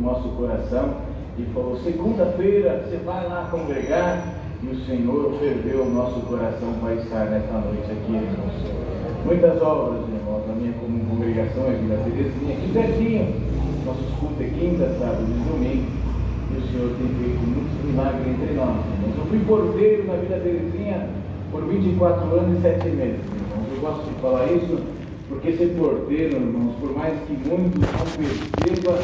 nosso coração e falou: segunda-feira você vai lá congregar. E o Senhor ferveu o nosso coração para estar nesta noite aqui, irmãos. Muitas obras, irmãos, a minha congregação é Vila Terezinha, aqui pertinho. Nossos cultos é quinta, sábado e domingo. E o Senhor tem feito muitos milagres entre nós, irmãos. Eu fui porteiro na Vila Terezinha por 24 anos e 7 meses, irmãos. Eu gosto de falar isso porque ser porteiro, irmãos, por mais que muitos não percebam,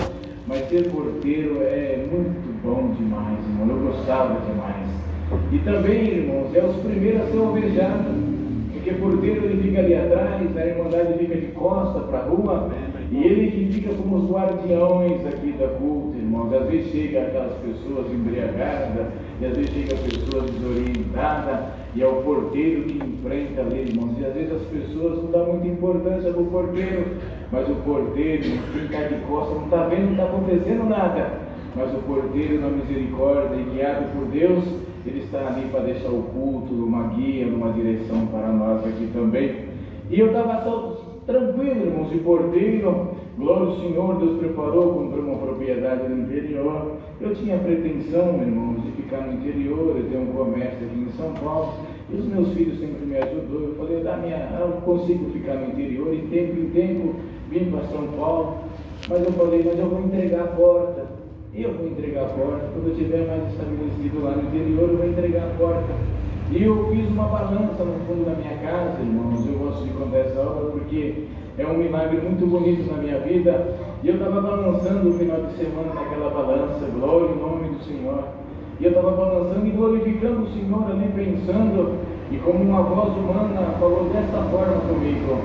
mas ser porteiro é muito bom demais, irmão. Eu gostava demais. E também, irmãos, é os primeiros a ser alvejados, porque porteiro ele fica ali atrás, a irmandade fica de costa para a rua, e ele que fica como os guardiões aqui da culto, irmãos. Às vezes chega aquelas pessoas embriagadas, e às vezes chega pessoas desorientadas, e é o porteiro que enfrenta ali, irmãos. E às vezes as pessoas não dão muita importância para o porteiro, mas o porteiro, quem está de costa, não está vendo, não está acontecendo nada. Mas o porteiro, na misericórdia e guiado por Deus, ele está ali para deixar o culto, uma guia, uma direção para nós aqui também. E eu estava tranquilo, irmãos, de porteiro. Glória ao Senhor, Deus preparou, comprei uma propriedade no interior. Eu tinha pretensão, irmãos, de ficar no interior, eu tenho um comércio aqui em São Paulo. E os meus filhos sempre me ajudou. Eu falei: eu consigo ficar no interior, e tempo em tempo vim para São Paulo. Mas eu falei: mas eu vou entregar a porta. Eu vou entregar a porta. Quando eu estiver mais estabelecido lá no interior, eu vou entregar a porta. E eu fiz uma balança no fundo da minha casa, irmãos. Eu gosto de contar essa obra porque é um milagre muito bonito na minha vida. E eu estava balançando o final de semana naquela balança, glória em nome do Senhor. E eu estava balançando e glorificando o Senhor ali, pensando, e como uma voz humana falou dessa forma comigo: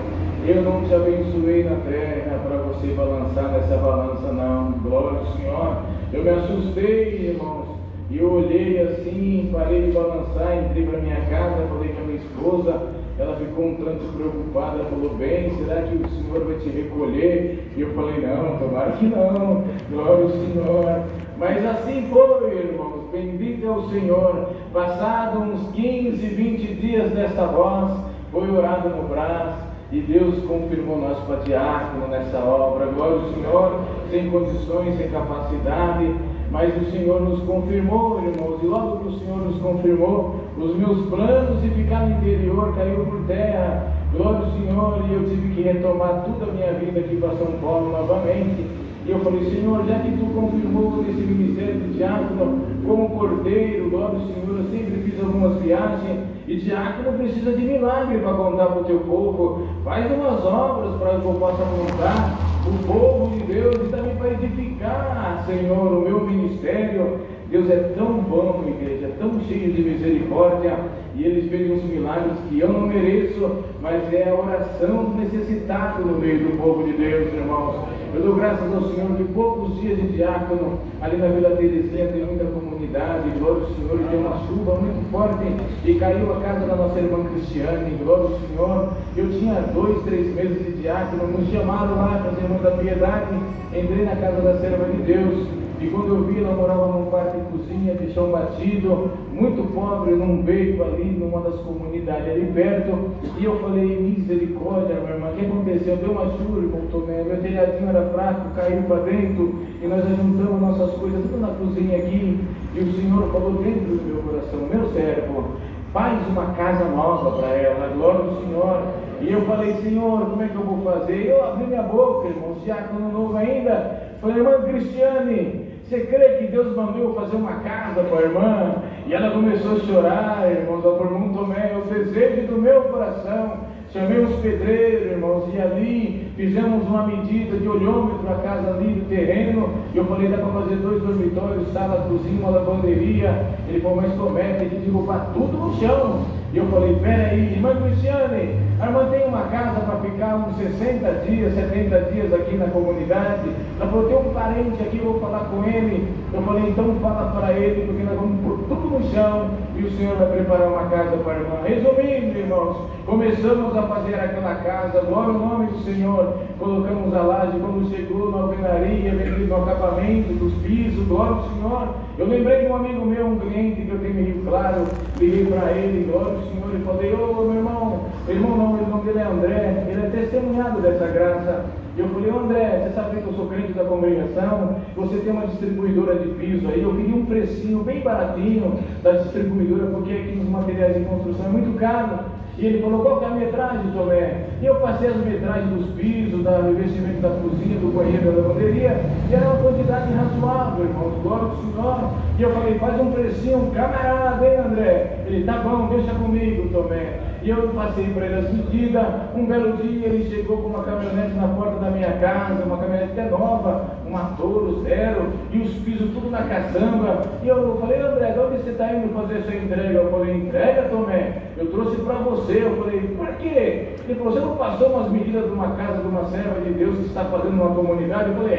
eu não te abençoei na terra para você balançar nessa balança, não. Glória ao Senhor. Eu me assustei, irmãos, e eu olhei assim, parei de balançar, entrei para minha casa, falei com a minha esposa. Ela ficou um tanto preocupada, falou: bem, será que o Senhor vai te recolher? E eu falei: não, tomara que não. Glória ao Senhor. Mas assim foi, irmãos, bendito é o Senhor. Passado uns 15, 20 dias dessa voz, foi orado no braço. E Deus confirmou nós para diácono nessa obra. Glória ao Senhor, sem condições, sem capacidade, mas o Senhor nos confirmou, irmãos. E logo que o Senhor nos confirmou, os meus planos de ficar no interior caiu por terra. Glória ao Senhor. E eu tive que retomar toda a minha vida aqui para São Paulo novamente. E eu falei: Senhor, já que tu confirmou esse ministério de diácono como porteiro, glória ao Senhor, eu sempre fiz algumas viagens, e diácono precisa de milagre para contar para o teu povo. Faz umas obras para que eu possa contar o povo de Deus e também para edificar, Senhor, o meu ministério. Deus é tão bom, igreja, tão cheio de misericórdia, e Ele fez uns milagres que eu não mereço, mas é a oração do necessitado no meio do povo de Deus, irmãos. Eu dou graças ao Senhor que poucos dias de diácono, ali na Vila Terezinha tem muita comunidade, glória ao Senhor, e tem uma chuva muito forte, e caiu a casa da nossa irmã Cristiane, glória ao Senhor. Eu tinha 2, 3 meses de diácono, nos chamaram lá para as irmãs da piedade, entrei na casa da serva de Deus, e quando eu vi, ela morava num quarto e cozinha de chão batido, muito pobre, num beco ali, numa das comunidades ali perto. E eu falei: misericórdia, minha irmã, o que aconteceu? Deu uma chuva, irmão Tomé, meu telhadinho era fraco, caiu para dentro, e nós juntamos nossas coisas tudo na cozinha aqui, e o Senhor falou dentro do meu coração: meu servo, faz uma casa nova para ela, glória ao Senhor. E eu falei: Senhor, como é que eu vou fazer? Eu abri minha boca, irmão, diácono novo ainda, falei: irmã Cristiane, você crê que Deus mandou eu fazer uma casa para a irmã? E ela começou a chorar, irmãos. Ela perguntou: Tomé, o desejo do meu coração. Chamei os pedreiros, irmãos, e ali fizemos uma medida de olhômetro a casa ali do terreno. E eu falei: dá para fazer 2 dormitórios, sala, cozinha, uma lavanderia. Ele falou: mas como é? Tem que derrubar tudo no chão. E eu falei: peraí, irmã Cristiane, a irmã tem uma casa para ficar uns 60 dias, 70 dias aqui na comunidade. Ela falou: tem um parente aqui, eu vou falar com ele. Eu falei: então fala para ele, porque nós vamos pôr tudo no chão e o Senhor vai preparar uma casa para a irmã. Resumindo, irmãos, começamos a fazer aquela casa, glória ao nome do Senhor. Colocamos a laje, quando chegou na alvenaria, no acabamento dos pisos, glória ao Senhor. Eu lembrei de um amigo meu, um cliente que eu tenho em Rio Claro, liguei para ele, glória ao Senhor, e falei: ô meu irmão, irmão não, o nome dele é André, ele é testemunhado dessa graça. E eu falei, André, você sabe que eu sou crente da congregação, você tem uma distribuidora de piso aí, eu queria um precinho bem baratinho da distribuidora, porque aqui os materiais de construção é muito caro. E ele falou, qual que é a metragem, Tomé? E eu passei as metragens dos pisos, do investimento da cozinha, do banheiro, da lavanderia, e era uma quantidade razoável, irmãos, glória ao Senhor. E eu falei, faz um precinho, camarada, hein, André? Ele, tá bom, deixa comigo, Tomé. E eu passei para ele as medidas. Um belo dia ele chegou com uma caminhonete na porta da minha casa, uma caminhonete que é nova, uma Toro zero, e os pisos tudo na caçamba. E eu falei, André, de onde você está indo fazer essa entrega? Eu falei, entrega, Tomé? Eu trouxe para você. Eu falei, por quê? Ele falou, você não passou umas medidas de uma casa, de uma serva de Deus que está fazendo uma comunidade? Eu falei,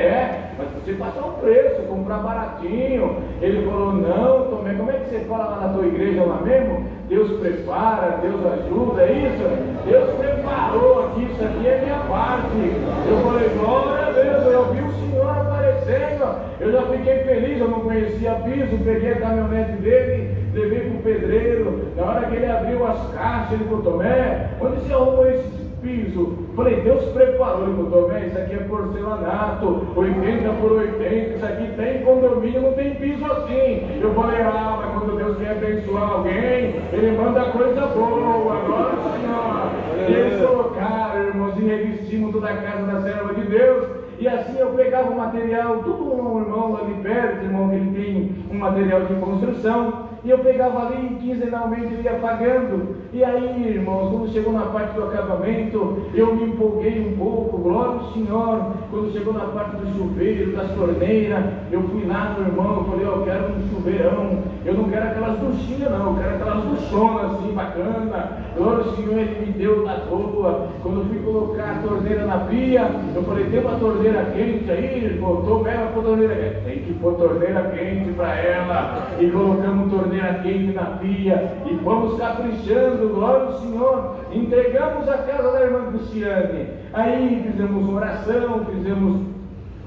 mas você passou um preço, comprar baratinho. Ele falou, não, Tomé, como é que você fala lá na tua igreja lá mesmo? Deus prepara, Deus ajuda, é isso? Deus preparou aqui, isso aqui é minha parte. Eu falei, glória a Deus, eu vi o Senhor aparecendo, eu já fiquei feliz, eu não conhecia piso, peguei a caminhonete dele, levei para o pedreiro. Na hora que ele abriu as caixas, ele falou, Tomé, onde você arrumou esse piso? Falei, Deus preparou. Ele falou, Tomé, isso aqui é porcelanato, 80 por 80, isso aqui tem condomínio, não tem piso assim. Eu falei, mas quando Deus quer abençoar alguém, Ele manda coisa boa, glória ao Senhor. E eles colocaram, irmãos, e revestimos toda a casa da serva de Deus. E assim eu pegava o material, tudo um irmão ali perto, irmão, que ele tem um material de construção, e eu pegava ali, quinzenalmente ele ia pagando. E aí, irmãos, quando chegou na parte do acabamento, eu me empolguei um pouco, glória ao Senhor. Quando chegou na parte do chuveiro, das torneiras, eu fui lá no irmão, eu falei, eu quero um chuveirão, eu não quero aquelas duchinhas não, eu quero aquelas duchonas assim, bacana. Glória ao Senhor, ele me deu da boa. Quando eu fui colocar a torneira na pia, eu falei, tem uma torneira quente aí? Ele botou ela com torneira quente. Tem que pôr torneira quente para ela. E colocamos torneira quente na pia e fomos caprichando, glória ao Senhor. Entregamos a casa da irmã Cristiane. Aí fizemos uma oração, fizemos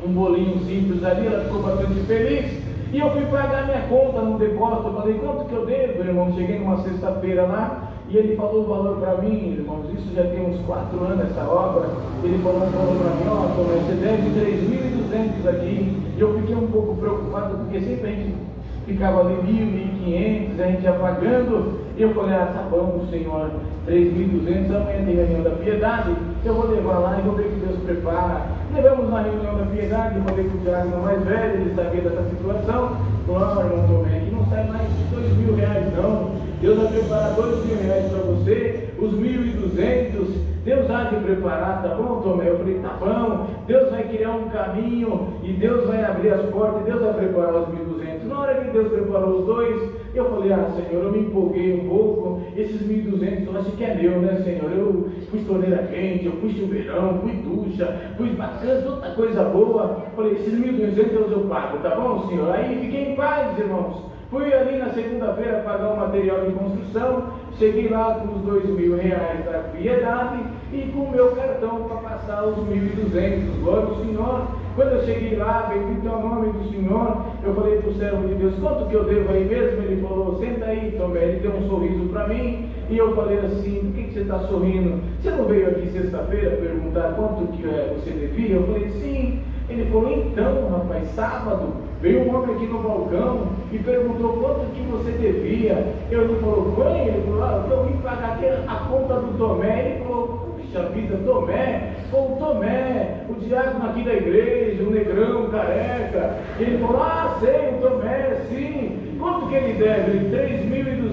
um bolinho simples ali, ela ficou bastante feliz. E eu fui pagar minha conta no depósito. Eu falei, quanto que eu devo, irmão? Cheguei numa sexta-feira lá e ele falou o valor para mim, irmãos. Isso já tem uns 4 anos essa obra. Ele falou para mim, ó, você deve 3.200 aqui. E eu fiquei um pouco preocupado, porque sempre a gente ficava ali 1.000, 1.500, a gente ia pagando. E eu falei, tá bom, Senhor, 3.200, amanhã tem reunião da piedade, eu vou levar lá e vou ver que Deus prepara. Levamos na reunião da piedade, eu falei com o Diácono mais velho, ele sabia dessa situação. Falou, irmão Tomé, aqui não sai mais de R$2.000 não. Deus vai preparar R$2.000 para você, os 1.200, Deus há de preparar, tá bom, Tomé? Eu falei, tá bom, Deus vai criar um caminho, e Deus vai abrir as portas, e Deus vai preparar os 1.200. Na hora que Deus preparou os dois, eu falei, Senhor, eu me empolguei um pouco, esses 1.200 eu acho que é meu, né, Senhor? Eu fui torneira quente, eu fui chuveirão, fui ducha, fui bacana, toda coisa boa. Falei, esses 1.200 eu pago, tá bom, Senhor? Aí fiquei em paz, irmãos. Fui ali na segunda-feira pagar o material de construção, cheguei lá com os R$2.000 da piedade e com o meu cartão para passar os 1.200, glória ao Senhor. Quando eu cheguei lá, bendito é o nome do Senhor, eu falei para o servo de Deus, quanto que eu devo aí mesmo? Ele falou, senta aí, Tomé. Ele deu um sorriso para mim e eu falei assim, por que você está sorrindo? Você não veio aqui sexta-feira perguntar quanto que você devia? Eu falei, sim. Ele falou, então, rapaz, sábado, veio um homem aqui no balcão e perguntou quanto que você devia. Ele falou, mãe, ele falou, eu vim pagar aqui a conta do Tomé. Ele falou, puxa vida, Tomé? Falou, Tomé, o diácono aqui da igreja, o negrão, careca. Ele falou, sei, o Tomé, sim. Quanto que ele deve? Ele,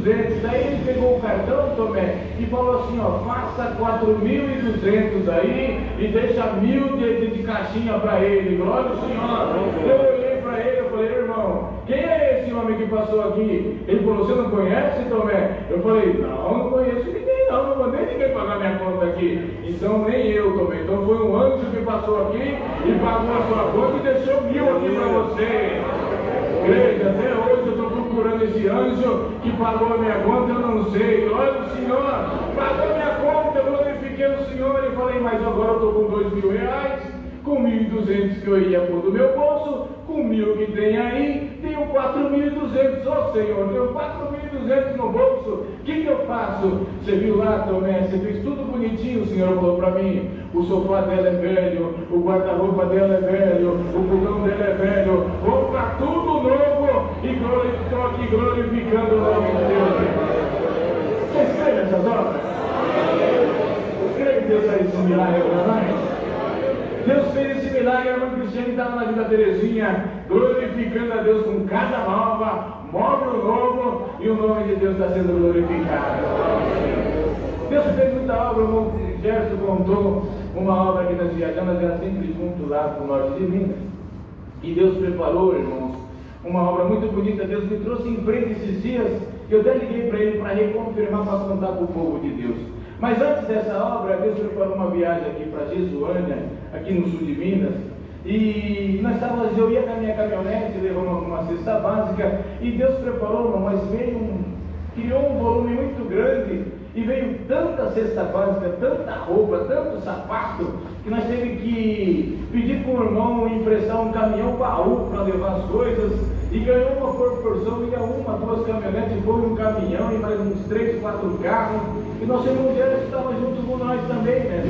3.200. Aí ele pegou o cartão, Tomé, e falou assim, faça 4.200 aí e deixa 1.000 de caixinha para ele, glória ao Senhor. Eu olhei para ele, eu falei, irmão, quem é esse homem que passou aqui? Ele falou, você não conhece, Tomé? Eu falei, não conheço ninguém não, não mandei ninguém pagar minha conta aqui. Então nem eu, Tomé. Então foi um anjo que passou aqui e pagou a sua conta e deixou 1.000 aqui para você. Igreja, até hoje eu estou procurando esse anjo que pagou a minha conta, eu não sei. Glória ao Senhor, pagou a minha conta, eu glorifiquei o Senhor e falei, mas agora eu estou com R$2.000, com 1.200 que eu ia pôr do meu bolso, com 1.000 que tem aí, tenho 4.200 4.200, ô Senhor, tenho 4.200 no bolso, o que eu faço? Você viu lá, Tomé, você fez tudo bonitinho, o Senhor falou para mim, o sofá dela é velho, o guarda-roupa dela é velho, o fogão dela é velho, opa, tudo novo, e estou aqui glorificando o nome de Deus. Vocês creem nessas obras? Creem que Deus faz esse milagre para nós? Deus fez esse milagre, a irmã Cristiane estava na Vila Terezinha, glorificando a Deus com casa nova, móvel novo, e o nome de Deus está sendo glorificado. Deus fez muita obra, o irmão Gerson contou uma obra que nós viajamos, era sempre junto lá para o norte de Minas, e Deus preparou, irmãos, uma obra muito bonita. Deus me trouxe em frente esses dias, eu até liguei para ele para reconfirmar, para contar para o povo de Deus. Mas antes dessa obra, Deus preparou uma viagem aqui para Jesuânia, aqui no sul de Minas, e nós estávamos, eu ia com a minha caminhonete, levamos uma cesta básica, e Deus preparou, mas criou um volume muito grande, e veio tanta cesta básica, tanta roupa, tanto sapato, que nós tivemos que pedir para o irmão emprestar um caminhão baú para levar as coisas, e ganhou uma proporção, ia uma, duas caminhonetes, foi um caminhão e mais uns 3, 4 carros, e nosso irmão Gerson estava junto com nós também, né?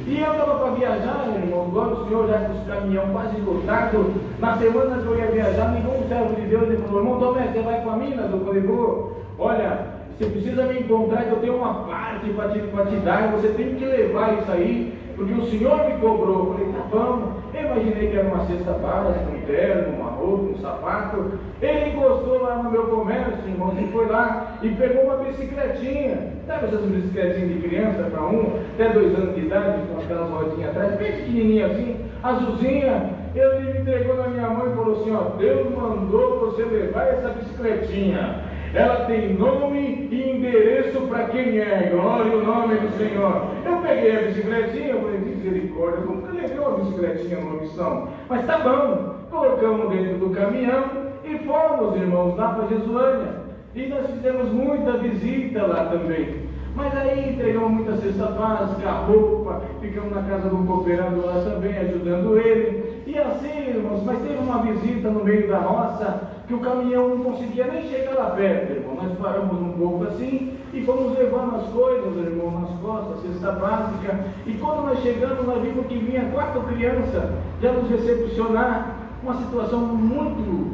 E eu estava para viajar, irmão, agora o senhor já com os caminhão quase lotado. Na semana que eu ia viajar, me ligou um servo de Deus e falou: irmão Tomé, você vai para Minas? Eu falei: vou. Olha, você precisa me encontrar, que eu tenho uma parte para te dar, você tem que levar isso aí, porque o Senhor me cobrou. Eu falei: tá bom. Eu imaginei que era uma cesta básica, um terno, uma roupa, um sapato. Ele encostou lá no meu comércio, irmão, e foi lá e pegou uma bicicletinha. Sabe essas bicicletinhas de criança para até 2 anos de idade, com aquelas rodinhas atrás, bem pequenininha assim, azulzinha. Ele me entregou na minha mão e falou assim: ó, Deus mandou você levar essa bicicletinha. Ela tem nome e endereço para quem é. Glória ao nome do Senhor. Eu peguei a bicicletinha, eu falei: misericórdia, eu nunca levei uma bicicletinha numa missão. Mas tá bom, colocamos dentro do caminhão e fomos, irmãos, lá para Jesuânia. E nós fizemos muita visita lá também. Mas aí entregamos muita cesta básica, roupa, ficamos na casa do cooperado lá também, ajudando ele. E assim, irmãos, mas teve uma visita no meio da roça, que o caminhão não conseguia nem chegar lá perto, irmão. Nós paramos um pouco assim e fomos levando as coisas, irmão, nas costas, cesta básica. E quando nós chegamos, nós vimos que vinha 4 crianças já nos recepcionar. Uma situação muito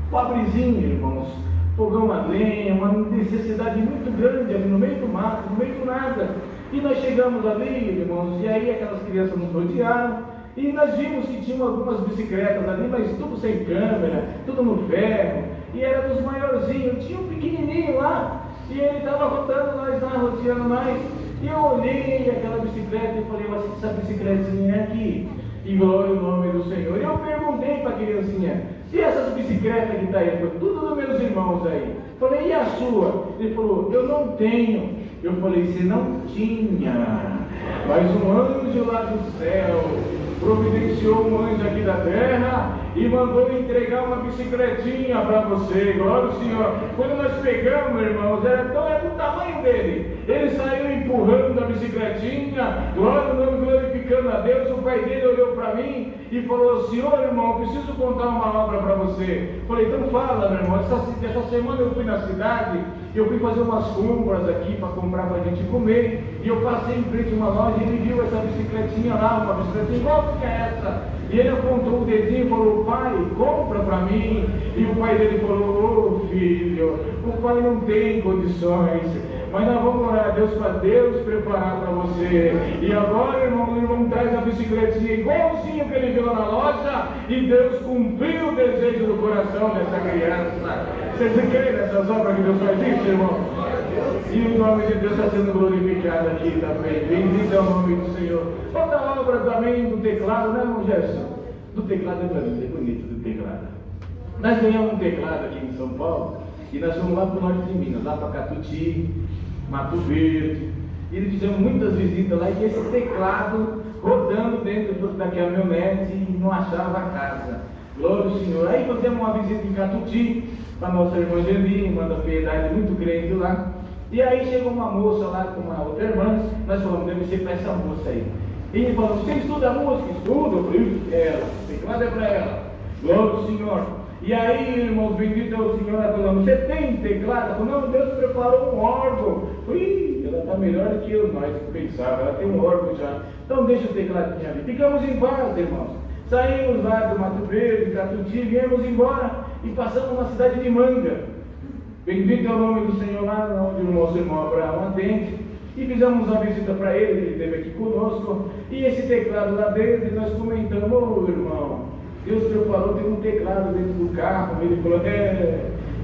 pobrezinha, irmãos. Fogão a lenha, uma necessidade muito grande ali no meio do mato, no meio do nada. E nós chegamos ali, irmãos, e aí aquelas crianças nos rodearam, e nós vimos que tinham algumas bicicletas ali, mas tudo sem câmera, tudo no ferro, e era dos maiorzinhos. Tinha um pequenininho lá, e ele estava rodando nós lá, rodeando nós, e eu olhei aquela bicicleta e falei: mas essa bicicletinha é aqui? E glória ao nome do Senhor. E eu perguntei para a criancinha: e essas bicicletas que está aí? Foi tudo dos meus irmãos aí. Falei: e a sua? Ele falou: eu não tenho. Eu falei: você não tinha, mas um anjo lá do céu providenciou um anjo aqui da terra e mandou entregar uma bicicletinha para você. Glória ao Senhor. Quando nós pegamos, irmãos, era do tamanho dele. Ele saiu empurrando a bicicletinha, glória ao nome, glorificando a Deus. O pai dele olhou para mim e falou: senhor, irmão, preciso contar uma obra para você. Falei: então fala, meu irmão. Essa semana eu fui na cidade, eu fui fazer umas compras aqui para comprar para a gente comer, e eu passei em frente a uma loja e ele viu essa bicicletinha lá, uma bicicletinha igual que é essa. E ele apontou o dedinho e falou: pai, compra para mim. E o pai dele falou: ô filho, o pai não tem condições, mas nós vamos orar a Deus para Deus preparar para você. E agora, irmão, traz a bicicletinha igualzinho que ele viu lá na loja, e Deus cumpriu o desejo do coração dessa criança. Vocês creem nessas obras que Deus faz isso, irmão? E o nome de Deus está sendo glorificado aqui também. Bendito é o nome do Senhor. Outra obra também do teclado, né, irmão Gerson? Do teclado é bonito, é bonito do teclado. Nós ganhamos um teclado aqui em São Paulo, e nós fomos lá para o norte de Minas, lá para Catuti, Mato Verde, e fizemos muitas visitas lá, e esse teclado rodando dentro da caminhonete e não achava a casa. Glória ao Senhor. Aí fizemos uma visita em Catuti, para a nossa irmã Geli, irmã da piedade muito grande lá. E aí chegou uma moça lá com uma outra irmã, nós falamos: deve ser para essa moça aí. E ele falou: você estuda música? Estudo. Eu falei: ela, o teclado é para ela. Glória ao Senhor. E aí, irmãos, bendito é o Senhor, ela falando, você tem teclado? Falou, não, Deus preparou um órgão. Ela está melhor do que eu, nós pensávamos, ela tem um órgão já. Então deixa o teclado aqui, minha vida. Ficamos em paz, irmãos. Saímos lá do Mato Verde, Catuti, viemos embora e passamos na cidade de Manga. Bendito é o nome do Senhor, lá onde o nosso irmão Abraão atende. E fizemos uma visita para ele, ele esteve aqui conosco. E esse teclado lá dentro, nós comentamos, ô irmão, Deus preparou, tem um teclado dentro do carro. Ele falou,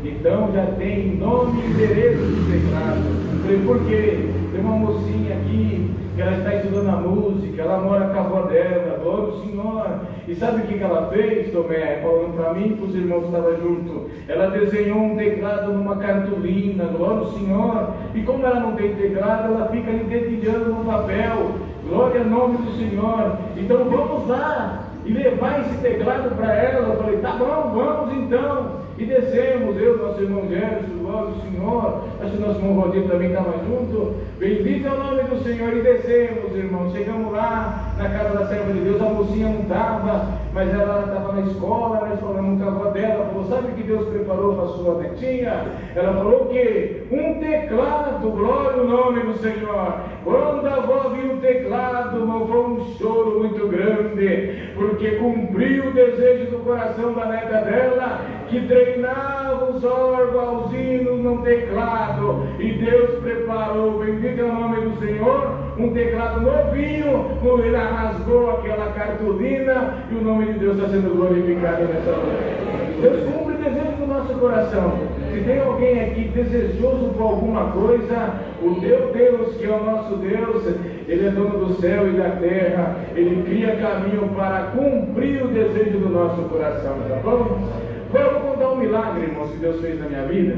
então já tem nome e endereço do teclado. Eu falei, por quê? Tem uma mocinha aqui, que ela está estudando a música, ela mora com a avó dela, glória ao Senhor. E sabe o que ela fez, Tomé? Falando para mim, para os irmãos que estavam junto. Ela desenhou um teclado numa cartolina, glória ao Senhor. E como ela não tem teclado, ela fica ali dedilhando no papel. Glória ao nome do Senhor. Então vamos lá e levar esse teclado para ela. Eu falei, tá bom, vamos então. E descemos, eu, nosso irmão Gerson, glória ao Senhor. Acho que nosso irmão Rodrigo também estava junto. Bendito é o nome do Senhor. E descemos, irmãos. Chegamos lá na casa da serva de Deus. A mocinha não estava, mas ela estava na escola. Nós falamos com a avó dela. Falou, sabe o que Deus preparou para a sua netinha? Ela falou o quê? Um teclado, glória ao nome do Senhor. Quando a avó viu o teclado, irmão, foi um choro muito grande, porque cumpriu o desejo do coração da neta dela, que treinava os órgãos, os hinos num teclado, e Deus preparou, bendito é o nome do Senhor, um teclado novinho. Ele rasgou aquela cartolina e o nome de Deus está sendo glorificado nessa noite. Deus cumpre o desejo do nosso coração. Se tem alguém aqui desejoso por alguma coisa, o teu Deus, que é o nosso Deus, Ele é dono do céu e da terra. Ele cria caminho para cumprir o desejo do nosso coração, tá bom? Vamos contar um milagre, irmãos, que Deus fez na minha vida.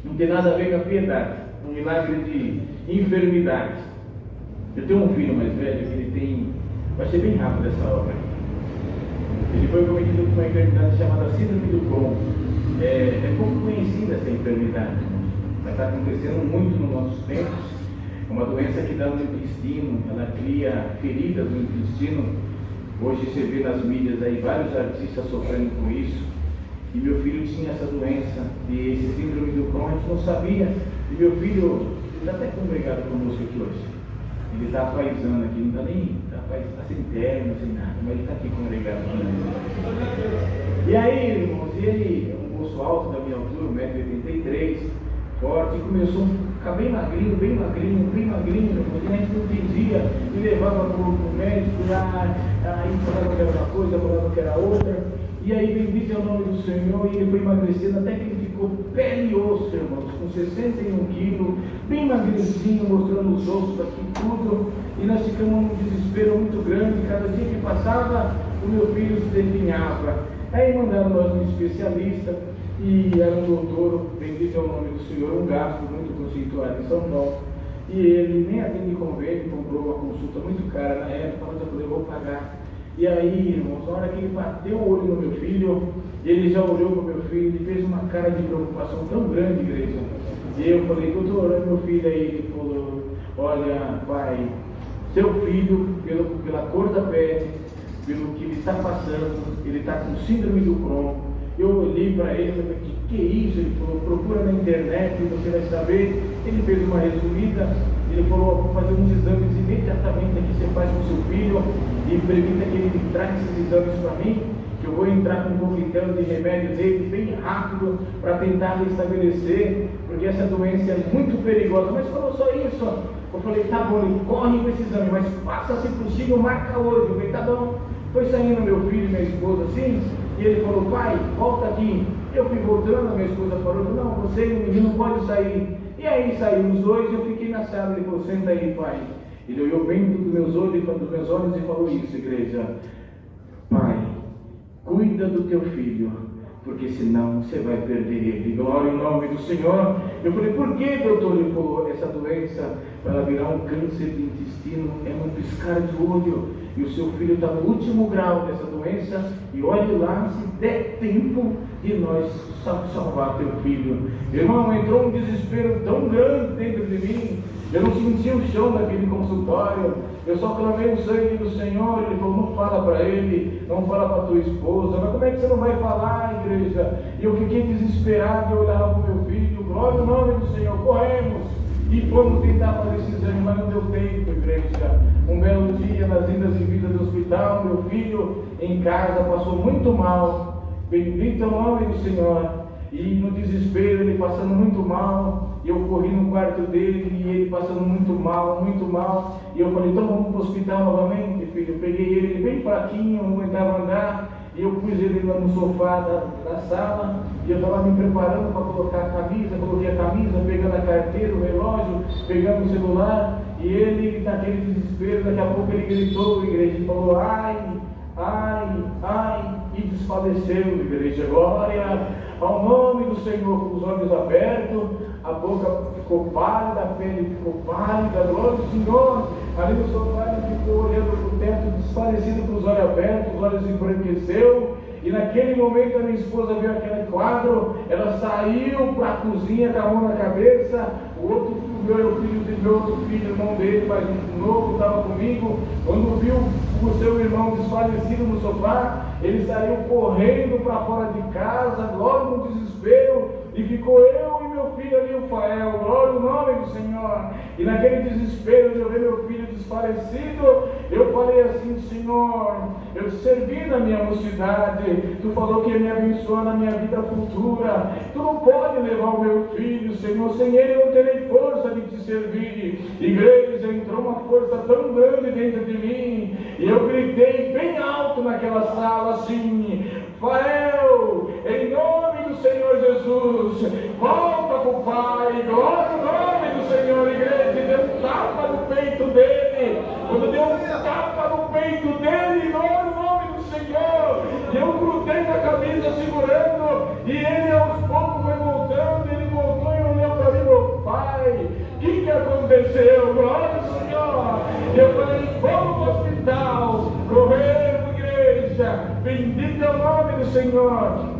Não tem nada a ver com a piedade. Um milagre de enfermidade. Eu tenho um filho mais velho que ele tem... Vai ser bem rápido essa obra. Ele foi cometido com uma enfermidade chamada síndrome do Crohn. É pouco conhecida essa enfermidade, mas está acontecendo muito nos nossos tempos. É uma doença que dá no intestino, ela cria feridas no intestino. Hoje você vê nas mídias aí vários artistas sofrendo com isso. E meu filho tinha essa doença, e esse síndrome do Crohn, a gente não sabia. E meu filho, ele está até congregado conosco aqui hoje. Ele está paisando aqui, não está nem, está sem terno, sem nada, mas ele está aqui congregado conosco. E aí, irmãos, ele é um moço alto da minha altura, 1,83 m, forte, e começou a ficar bem magrinho, irmãos, e a gente não entendia, e levava para o médico, aí falava que era uma coisa, falava que era outra. E aí, bendito é o nome do Senhor, e ele foi emagrecendo até que ele ficou pele e osso, irmãos, com 61 quilos, bem magrecinho, mostrando os ossos aqui, tudo. E nós ficamos num desespero muito grande. Cada dia que passava, o meu filho se definhava. Aí mandaram nós um especialista, e era um doutor, bendito é o nome do Senhor, um gasto muito conceituado em São Paulo. E ele nem atende convênio, comprou uma consulta muito cara na época, mas eu falei, vou pagar. E aí, irmãos, na hora que ele bateu o olho no meu filho, ele já olhou para o meu filho e fez uma cara de preocupação tão grande, igreja. E eu falei, doutor, olha meu filho aí. Ele falou, olha, pai, seu filho, pela cor da pele, pelo que ele está passando, ele está com síndrome do Crohn. Eu olhei para ele e falei, que é isso? Ele falou, procura na internet e você vai saber. Ele fez uma resumida. Ele falou, vou fazer uns exames imediatamente aqui, você faz com seu filho e permita que ele traga esses exames para mim, que eu vou entrar com um coquetel de remédio dele bem rápido para tentar restabelecer, porque essa doença é muito perigosa. Mas falou só isso. Eu falei, tá bom, ele corre com esse exame, mas faça se possível, marca hoje. Eu falei, tá bom. Foi saindo meu filho e minha esposa assim, e ele falou, pai, volta aqui. Eu fui voltando, a minha esposa falou, não, você e o menino não pode sair. E aí saímos os dois, eu fiquei na sala, ele falou, senta aí, pai. Ele olhou bem dos meus olhos e falou isso, igreja. Pai, cuida do teu filho, porque senão você vai perder ele. Glória ao nome do Senhor. Eu falei, por que, doutor? Ele falou, essa doença, para virar um câncer de intestino, é um piscar de olho. e o seu filho está no último grau dessa doença, e olhe lá se der tempo de nós salvar teu filho. Irmão, entrou um desespero tão grande dentro de mim, eu não sentia o chão daquele consultório, eu só clamei o sangue do Senhor. Ele falou, não fala para ele, não fala para tua esposa. Mas como é que você não vai falar, igreja? E eu fiquei desesperado, eu olhava para o meu filho, glória ao nome do Senhor, corremos e fomos tentar fazer esse exame, mas não deu tempo, igreja. Um belo dia, nas indas e vindas do hospital, meu filho em casa passou muito mal, bendito é o nome do Senhor. E no desespero, ele passando muito mal, e eu corri no quarto dele, e ele passando muito mal, e eu falei, então vamos para o hospital novamente, filho. Eu peguei ele bem fraquinho, não aguentava andar, e eu pus ele lá no sofá da sala, e eu estava me preparando para colocar a camisa, coloquei a camisa, pegando a carteira, o relógio, pegando o celular, e ele, naquele desespero, daqui a pouco ele gritou, igreja, e falou, ai, e desfaleceu, igreja. Glória ao nome do Senhor, com os olhos abertos, a boca ficou pálida, a pele ficou pálida, glória ao Senhor. Ali no sofá ele ficou olhando para o teto, desfalecido, com os olhos abertos, os olhos embranqueceu. E naquele momento a minha esposa viu aquele quadro, ela saiu para a cozinha com a mão na cabeça. O outro filho, irmão dele, mas novo, estava comigo. Quando viu o seu irmão desfalecido no sofá, ele saiu correndo para fora de casa, logo no desespero. E ficou eu e meu filho ali, o Fael, glória ao nome do Senhor. E naquele desespero de eu ver meu filho desfalecido, eu falei assim, Senhor, eu te servi na minha mocidade, tu falou que ia me abençoar na minha vida futura, tu não pode levar o meu filho, Senhor, sem ele eu não terei força de te servir. Igreja, entrou uma força tão grande dentro de mim, e eu gritei bem alto naquela sala assim, Fael, em nome do Senhor Jesus, volta para o Pai, glória ao nome do Senhor. Igreja, deu um tapa no peito dele. Quando deu um tapa no peito dele, glória ao nome do Senhor, e eu grudei na camisa segurando, e ele aos poucos foi voltando. Ele voltou e olhou para mim, meu pai, o que aconteceu? Glória ao Senhor. Eu falei, vamos para o hospital, correndo, igreja, bendito é o nome do Senhor.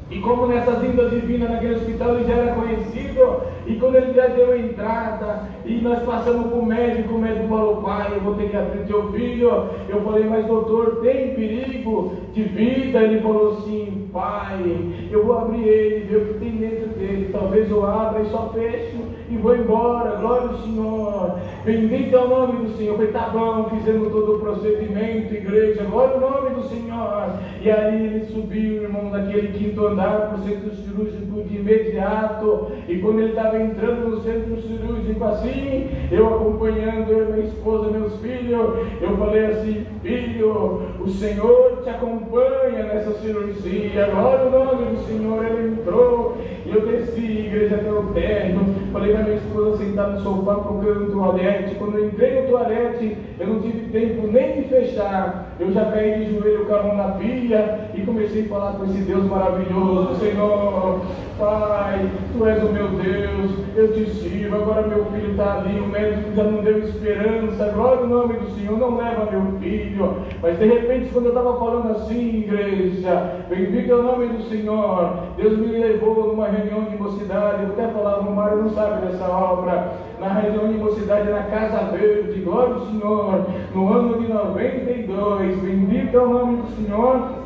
E como nessas indas divinas naquele hospital ele já era conhecido, e quando ele já deu a entrada, e nós passamos para o médico falou, pai, eu vou ter que abrir teu filho. Eu falei, mas doutor, tem perigo de vida? Ele falou assim, pai, eu vou abrir ele, ver o que tem dentro dele, talvez eu abra e só fecho e vou embora, glória ao Senhor, bendito é o nome do Senhor. Eu falei, tá bom, fizemos todo o procedimento, igreja, glória ao nome do Senhor. E aí ele subiu, irmão, daquele quinto andar para o centro cirúrgico de imediato, e quando ele estava entrando no centro cirúrgico assim, eu acompanhando, eu, minha esposa, meus filhos, eu falei assim, filho, o Senhor te acompanha nessa cirurgia, glória ao nome do Senhor. Ele entrou, e eu desci, igreja, até o térreo, falei para minha esposa sentar no sofá procurando o toalete. Quando eu entrei no toalete, eu não tive tempo nem de fechar, eu já caí de joelho com a mão na pia, e comecei a falar com esse Deus maravilhoso, Senhor, Pai, Tu és o meu Deus, eu te sirvo, agora meu filho está ali, o médico já não deu esperança, glória ao nome do Senhor, não leva meu filho. Mas de repente, quando eu estava falando assim, igreja, bendito é o nome do Senhor, Deus me levou numa reunião de mocidade. Eu até falava, o Mário não sabe dessa obra, na reunião de mocidade na Casa Verde, glória ao Senhor, no ano de 92, bendito é o nome do Senhor.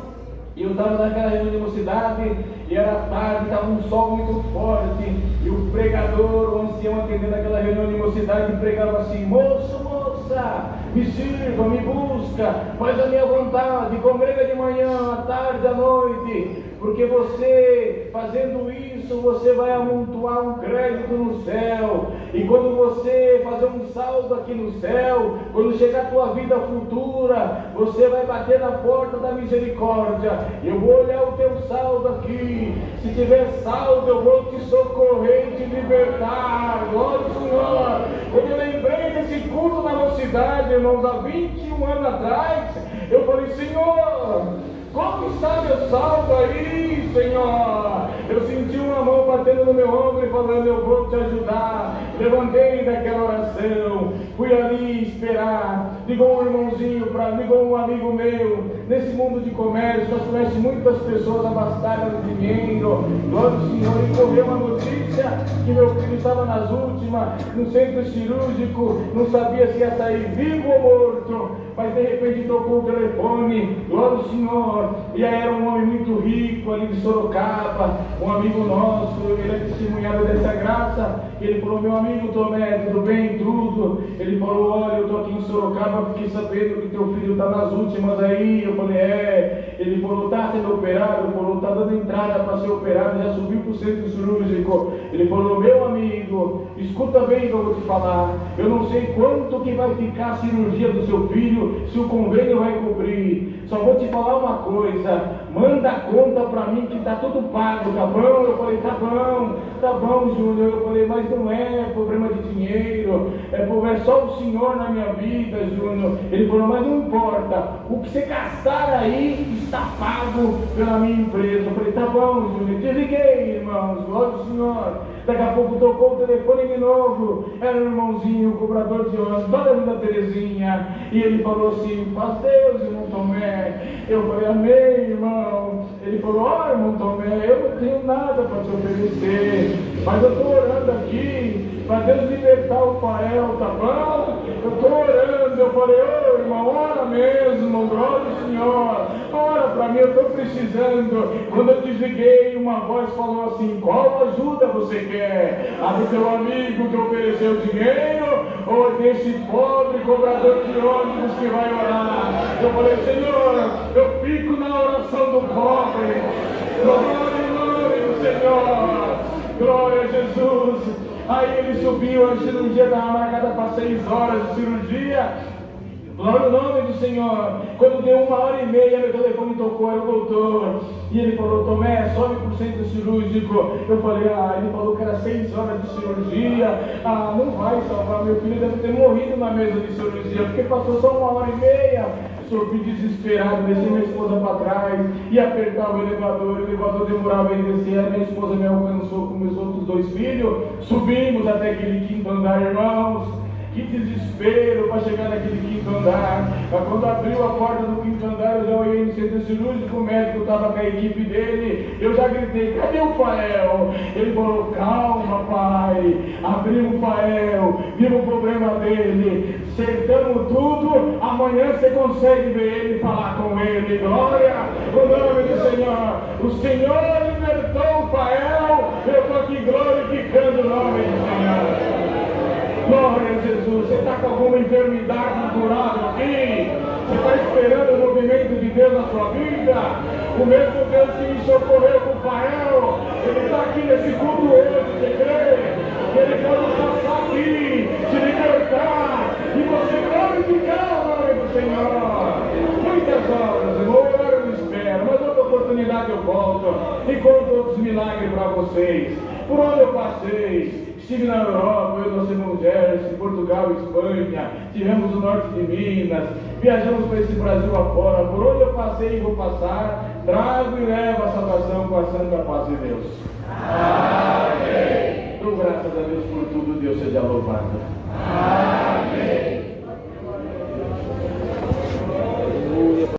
E eu estava naquela reunião de mocidade, e era tarde, estava um sol muito forte, e o pregador, o ancião atendendo aquela reunião de mocidade, pregava assim, moço, moça, me sirva, me busca, faz a minha vontade, congrega de manhã, à tarde, à noite, porque você, fazendo isso, você vai amontoar um crédito no céu, e quando você fazer um saldo aqui no céu, quando chegar a tua vida futura, você vai bater na porta da misericórdia. Eu vou olhar o teu saldo aqui, se tiver saldo eu vou te socorrer e te libertar, glória ao Senhor. Quando eu lembrei desse culto na mocidade, irmãos, há 21 anos atrás, eu falei, Senhor, como está meu saldo aí, Senhor? Eu senti uma mão batendo no meu ombro e falando: eu vou te ajudar. Levantei daquela oração, fui ali esperar. Ligou um irmãozinho, ligou um amigo meu. Nesse mundo de comércio, nós conhecemos muitas pessoas abastadas de dinheiro. Glória ao Senhor. E correu uma notícia que meu filho estava nas últimas, no centro cirúrgico, não sabia se ia sair vivo ou morto. Mas de repente tocou o telefone, glória ao Senhor, e aí era um homem muito rico ali de Sorocaba, um amigo nosso, ele é testemunhado dessa graça. Ele falou: meu amigo Tomé, tudo bem? Tudo. Ele falou: olha, eu estou aqui em Sorocaba, fiquei sabendo que teu filho está nas últimas aí. Eu falei: é. Ele falou: está sendo operado? Ele falou: está dando entrada para ser operado, já subiu para o centro cirúrgico. Ele falou: meu amigo, escuta bem o que eu vou te falar, eu não sei quanto que vai ficar a cirurgia do seu filho, se o convênio vai cobrir. Só vou te falar uma coisa: manda a conta para mim que está tudo pago, tá bom? Eu falei: tá bom, Júnior. Eu falei: mas não é problema de dinheiro, é só o Senhor na minha vida, Júnior. Ele falou: mas não importa, o que você gastar aí está pago pela minha empresa. Eu falei: tá bom, Júnior. Desliguei, irmãos, glória ao Senhor. Daqui a pouco tocou o telefone de novo, era um irmãozinho, o cobrador de ônibus, lá da Terezinha, e ele falou assim: faz Deus, irmão Tomé. Eu falei: amém, irmão. Ele falou: ó, irmão Tomé, eu não tenho nada para te oferecer, mas eu estou orando aqui para Deus libertar o Fael, tá bom? Eu estou orando. Eu falei: ô irmão, ora mesmo, glória ao Senhor, ora para mim, eu estou precisando. Quando eu desliguei, uma voz falou assim: qual ajuda você quer? A do teu amigo que ofereceu dinheiro, ou desse pobre cobrador de ônibus que vai orar? Eu falei: Senhor, eu fico na oração do pobre. Glória em nome do Senhor, glória a Jesus. Aí ele subiu, a cirurgia estava marcada para 6 horas de cirurgia. Glória ao nome do Senhor. Quando deu 1h30, meu telefone tocou, era o doutor. E ele falou: Tomé, sobe para o centro cirúrgico. Eu falei: ele falou que era 6 horas de cirurgia. Não vai salvar, meu filho deve ter morrido na mesa de cirurgia, porque passou só 1h30. Subi desesperado, deixei minha esposa para trás e apertava o elevador demorava em descer. A minha esposa me alcançou com meus outros 2 filhos. Subimos até aquele 5º andar, irmãos. Que desespero para chegar naquele 5º andar. Mas quando abriu a porta do 5º andar, eu já olhei no centro cirúrgico, o médico estava com a equipe dele. Eu já gritei: cadê o Fael? Ele falou: calma, pai. Abrimos o Fael, vimos o problema dele, acertamos tudo. Amanhã você consegue ver ele e falar com ele. Glória ao nome do Senhor. O Senhor libertou o Fael. Eu estou aqui glorificando o nome do Senhor. Glória a Jesus. Você está com alguma enfermidade incurada aqui? Você está esperando o movimento de Deus na sua vida? O mesmo Deus que me socorreu com o Fael, Ele está aqui nesse culto hoje. Você crê? Ele pode passar aqui, te libertar, e você glorificar o nome do Senhor. Muitas horas, irmão, eu não espero, mas outra oportunidade eu volto e conto outros milagres para vocês. Por onde eu passei, estive na Europa, eu nasci no Jersey, Portugal, Espanha, tivemos o norte de Minas, viajamos para esse Brasil afora. Por onde eu passei e vou passar, trago e levo a salvação com a santa paz de Deus. Amém. Dou graças a Deus por tudo, Deus seja louvado. Amém.